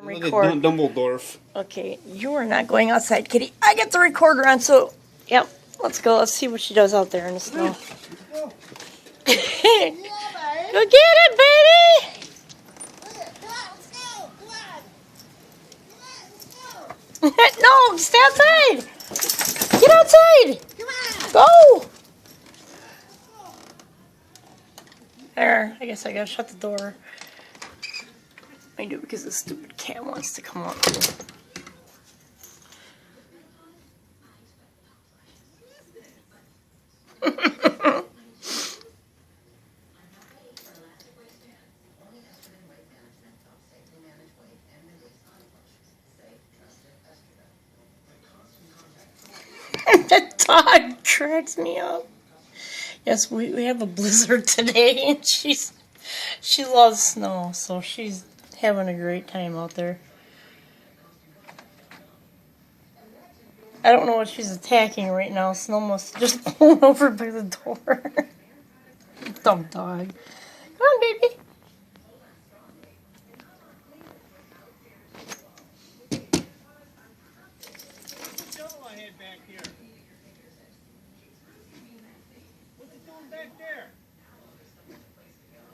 Record. Dumbledore. Okay, you are not going outside, Kitty. I get the recorder on, so yep. Let's go. Let's see what she does out there in the snow. Go get it, baby! No, stay outside! Get outside! Go! There, I guess I gotta shut the door. I do because this stupid cat wants to come up. That dog cracks me up. Yes, we have a blizzard today, and she loves snow, so she's having a great time out there. I don't know what she's attacking right now. Snow must have just blown over by the door. Dumb dog. Come on, baby. Back here. What's it doing back there?